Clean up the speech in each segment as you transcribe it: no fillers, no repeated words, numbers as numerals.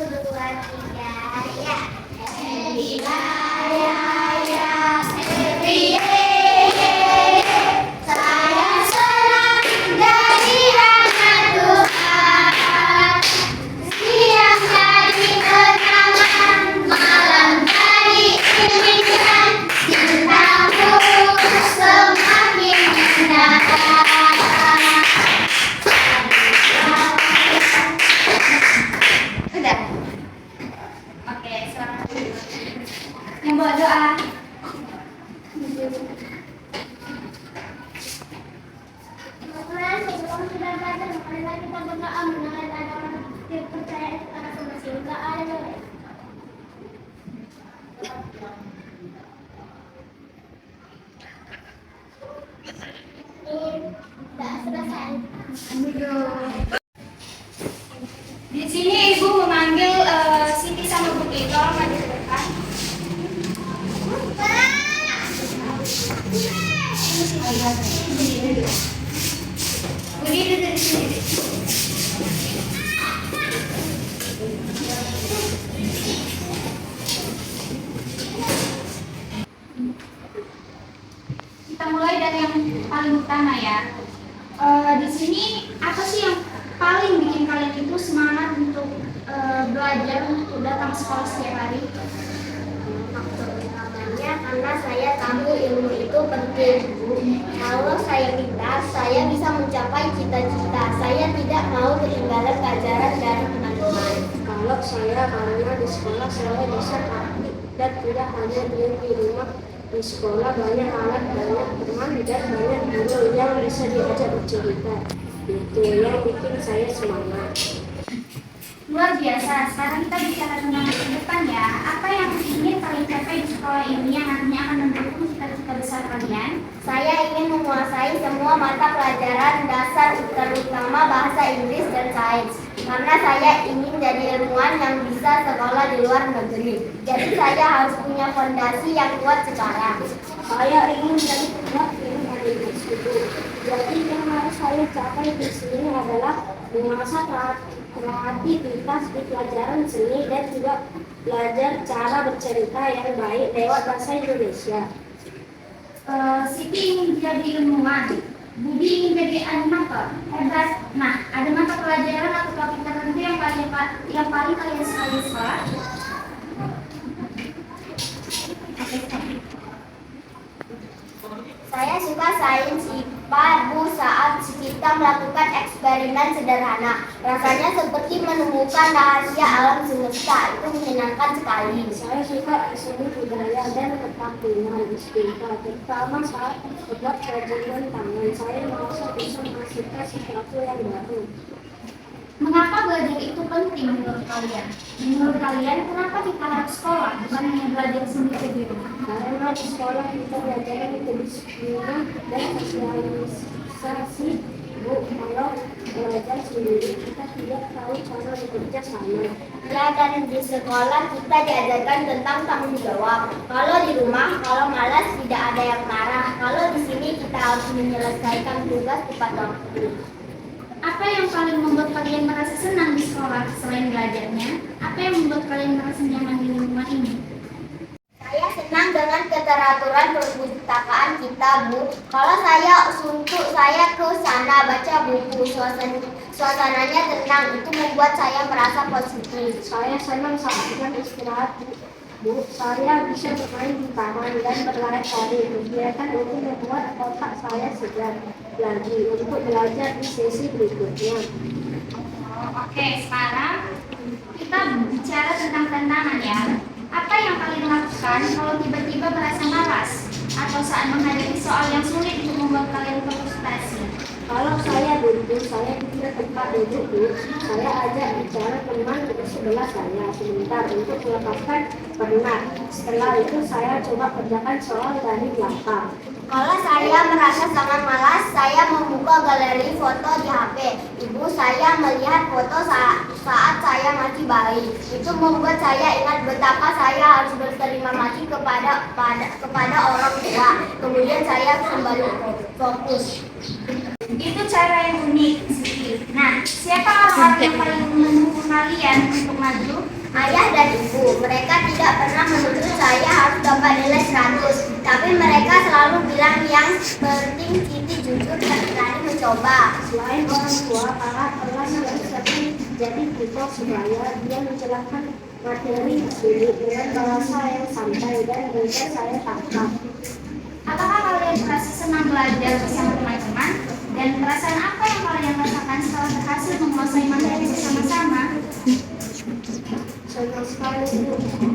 dua, tiga, ya. Happy Raya, ya. Happy saya senang dari anak Tuhan. Siang jadi kenangan, malam jadi impian. Cintamu semakin indah. Udah. Oke, selamat. Yang bawa doa. Sebelum kita belajar, marilah kita berdoa mengenai agama percaya kita masing-masing. Doa dulu. Sudah selesai. Di sini Ibu memanggil Siti sama Budi. Tolong maju ke depan. Budi duduk di sini. Kita mulai dari yang paling utama ya. Di sini apa sih yang paling bikin kalian itu semangat untuk belajar untuk datang sekolah setiap hari? Faktor utamanya karena saya tahu ilmu itu penting. Kalau saya pintar, saya bisa mencapai cita-cita. Saya tidak mau ketinggalan pelajaran dari teman-teman. Kalau saya karena di sekolah saya bisa praktik dan tidak hanya diam di rumah. Di sekolah banyak alat, banyak teman dan banyak guru yang bisa diajak bercerita. Itu yang bikin saya semangat. Luar biasa. Sekarang kita bicara tentang masa depan ya. Apa yang ingin kalian capai di sekolah ini yang nantinya akan mendukung cita-cita besar kalian? Saya ingin menguasai semua mata pelajaran dasar terutama bahasa Inggris dan sains. Karena saya ingin jadi ilmuwan yang bisa sekolah di luar negeri. Jadi saya harus punya fondasi yang kuat sekarang. Saya ingin jadi pilot film animasi. Jadi yang harus saya capai di sini adalah mengasah kreativitas di pelajaran seni dan juga belajar cara bercerita yang baik lewat bahasa Indonesia. Siti ingin jadi ilmuwan, Budi ingin jadi animator. Hebat. Nah, ada mata pelajaran atau topik tertentu yang paling kalian suka di sekolah? Saya suka sains IPA, Bu, saat kita melakukan eksperimen sederhana. Rasanya seperti menemukan rahasia alam semesta. Itu menyenangkan sekali. Saya suka seni budaya dan ketakutan istilah, terutama saat membuat kerajinan tangan. Saya merasa bisa menghasilkan sesuatu yang baru. Mengapa belajar itu penting menurut kalian? Menurut kalian, kenapa kita harus sekolah bukan hanya belajar sendiri di rumah? Karena di sekolah kita belajar kedisiplinan dan sosialisasi. Bu, kalau belajar sendiri kita tidak tahu cara bekerja sama. Ya, dan di sekolah kita diajarkan tentang tanggung jawab. Kalau di rumah, kalau malas tidak ada yang marah. Kalau di sini kita harus menyelesaikan tugas tepat waktu. Apa yang paling membuat kalian merasa senang di sekolah selain belajarnya? Apa yang membuat kalian merasa nyaman di lingkungan ini? Saya senang dengan keteraturan perpustakaan kita, Bu. Kalau saya suntuk, saya ke sana baca buku. Suasananya tenang, itu membuat saya merasa positif. Saya senang saat jam istirahat, Bu. Saya bisa bermain di taman dan berlari-lari. Kegiatan itu membuat otak saya segar lagi untuk belajar di sesi berikutnya. Oke, sekarang kita bicara tentang tantangan ya. Apa yang kalian lakukan kalau tiba-tiba merasa malas atau saat menghadapi soal yang sulit untuk membuat kalian frustasi? Kalau saya duduk, saya tidak tempat duduk, Bu. Saya ajak bicara teman di sebelah saya sebentar untuk melepaskan penat. Setelah itu saya coba kerjakan soal dari belakang. Kalau saya merasa sangat malas, saya membuka galeri foto di HP. Ibu saya melihat foto saat saya masih bayi. Itu membuat saya ingat betapa saya harus berterima kasih kepada orang tua. Kemudian saya kembali fokus. Itu cara yang unik. Nah, siapa orang-orang yang paling mendukung kalian untuk maju? ayah dan ibu. Mereka tidak pernah menuntut saya harus dapat nilai 100, tapi mereka selalu bilang yang penting Siti jujur dan berani mencoba. Selain orang tua, kakak kelas yang sering jadi kita supaya dia menjelaskan materi ini dengan bahasa yang santai dan mudah saya tangkap. Apakah kalian merasa senang belajar bersama teman-teman? Dan perasaan apa yang kalian rasakan setelah berhasil menguasai materi bersama-sama? Senang sekali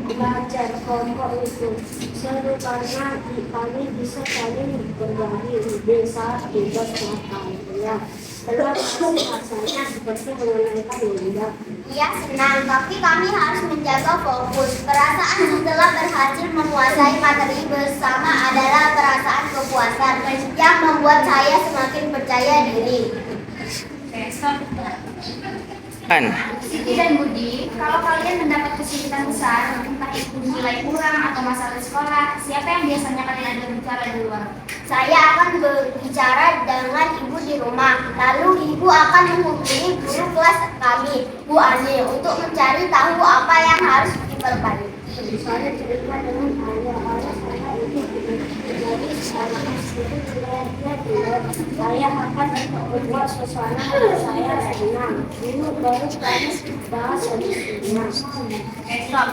belajar kelompok itu. Seru karena kami bisa saling berbagi ide saat tugas pengetahuan. Setelah rasanya seperti mengenalkan benda. Iya senang, tapi kami harus menjaga fokus. Perasaan setelah berhasil menguasai materi bersama adalah perasaan kepuasan yang membuat saya semakin percaya diri. Oke, stop. Kan? Siti dan Budi, kalau kalian mendapat kesulitan besar, entah itu nilai kurang atau masalah sekolah, siapa yang biasanya kalian ajak bicara duluan? Saya akan berbicara dengan ibu di rumah, lalu ibu akan menghubungi guru kelas kami, Bu Ani, untuk mencari tahu apa yang harus diperbaiki. Saya cerita dengan ayah saya itu jadi secara itu dia saya akan membuat suasana saya senang. Dulu baru kami bahas sedikitnya. Stop.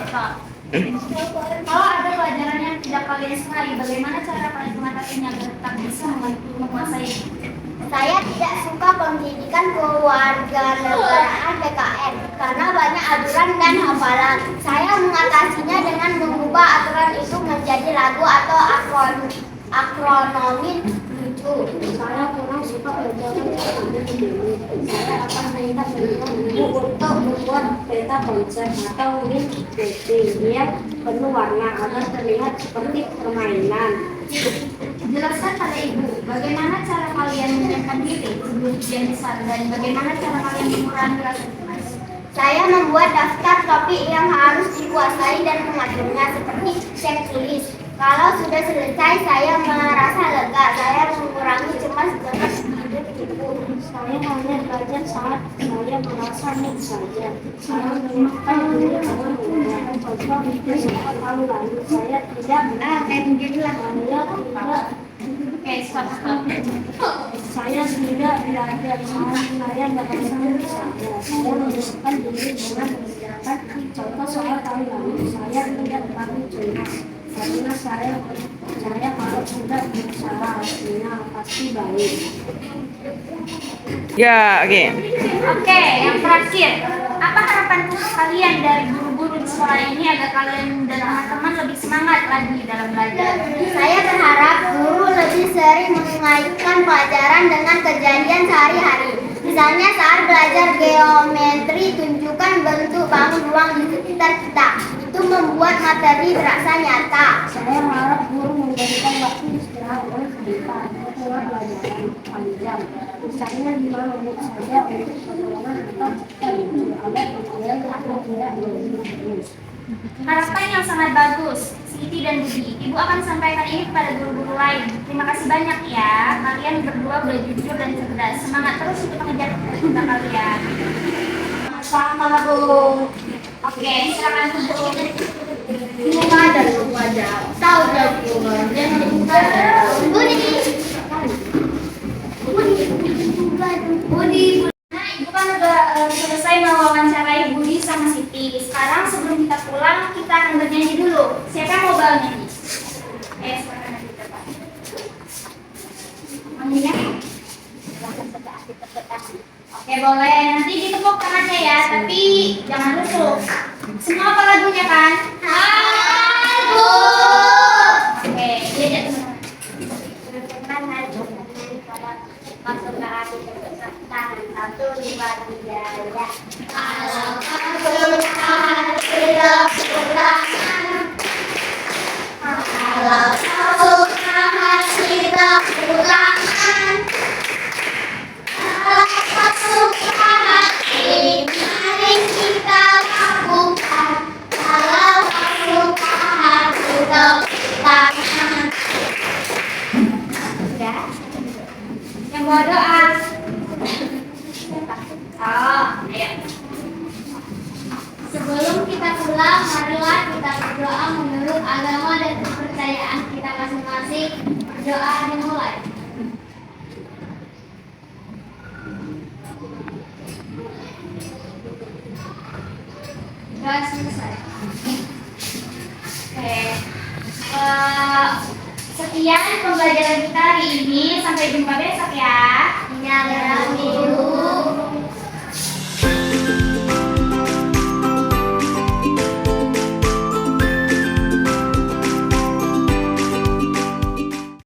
Kalau ada pelajaran yang tidak kalian sukai, bagaimana cara kalian mengatasinya agar tetap bisa menguasai? Saya tidak suka pendidikan kewarganegaraan PKN karena banyak aturan dan hafalan. Saya mengatasinya dengan mengubah aturan itu menjadi lagu atau akronomi lucu. Saya kurang suka pelajaran ini. Saya akan minta bantuan ibu untuk membuat peta konsep atau link yang penuh warna agar terlihat seperti permainan. Jelaskan pada ibu, bagaimana cara kalian menyiapkan diri sebelum ujian besar dan bagaimana cara kalian mengurangi rasa cemas? Saya membuat daftar topik yang harus dikuasai dan mengaturnya seperti checklist. Kalau sudah selesai, saya merasa lega. Saya mengurangi cemas dengan hidup ibu. Saya hanya belajar saat saya merasa mood saja. Saya menyiapkan diri dengan menggunakan contoh itu saat lalu saya tidak Stop. Saya tidak belajar saat saya merasa mood saja. Saya menyiapkan diri dengan mengerjakan contoh soal tahun lalu. Saya tidak terlalu cemas karena saya percaya kalau sudah berusaha hasilnya pasti baik. Ya, oke. Oke, yang terakhir, apa harapan kalian dari guru-guru di sekolah ini agar kalian dan teman-teman lebih semangat lagi dalam belajar? Saya berharap guru lebih sering mengaitkan pelajaran dengan kejadian sehari-hari. Misalnya saat belajar geometri, tunjukkan bentuk bangun ruang di sekitar kita. Itu membuat materi terasa nyata. Saya harap guru memberikan waktu istirahat yang sebentar setelah pelajaran panjang. Misalnya 5 menit saja untuk pertolongan atau agar pikiran aku tidak berhenti. Harapan yang sangat bagus, Siti dan Budi. Ibu akan sampaikan ini kepada guru-guru lain. Terima kasih banyak ya. Kalian berdua udah jujur dan cerdas. Semangat terus untuk mengejar cita kalian. Sama Bu. Oke, silakan Bu. Bunga dan wajah. Tahu dan bunga. Budi. Nah, Ibu kan udah selesai mewawancarai Budi sama Siti. Sekarang sebelum kita pulang, kita akan bernyanyi dulu. Siapa yang mau bernyanyi? Silakan kita Pak. Manggilnya? Oke, boleh. Nanti ditepuk tangannya ya, tapi jangan rusuk. Semua apa lagunya kan? Halo. Oke, dia Masuk ke hati tangan 1, 2, 3 ya. Kalau masuk ke hati pulang. Kalau masuk ke hati pulang. Kalau masuk ke hati mari kita lakukan. Kalau masuk ke hati pulang. yang mau doa. Oh, ayo. Sebelum kita pulang, marilah kita berdoa menurut agama dan kepercayaan kita masing-masing. Doa dimulai. Doa selesai. Oke. Sekian pembelajaran kita hari ini. Sampai jumpa besok ya.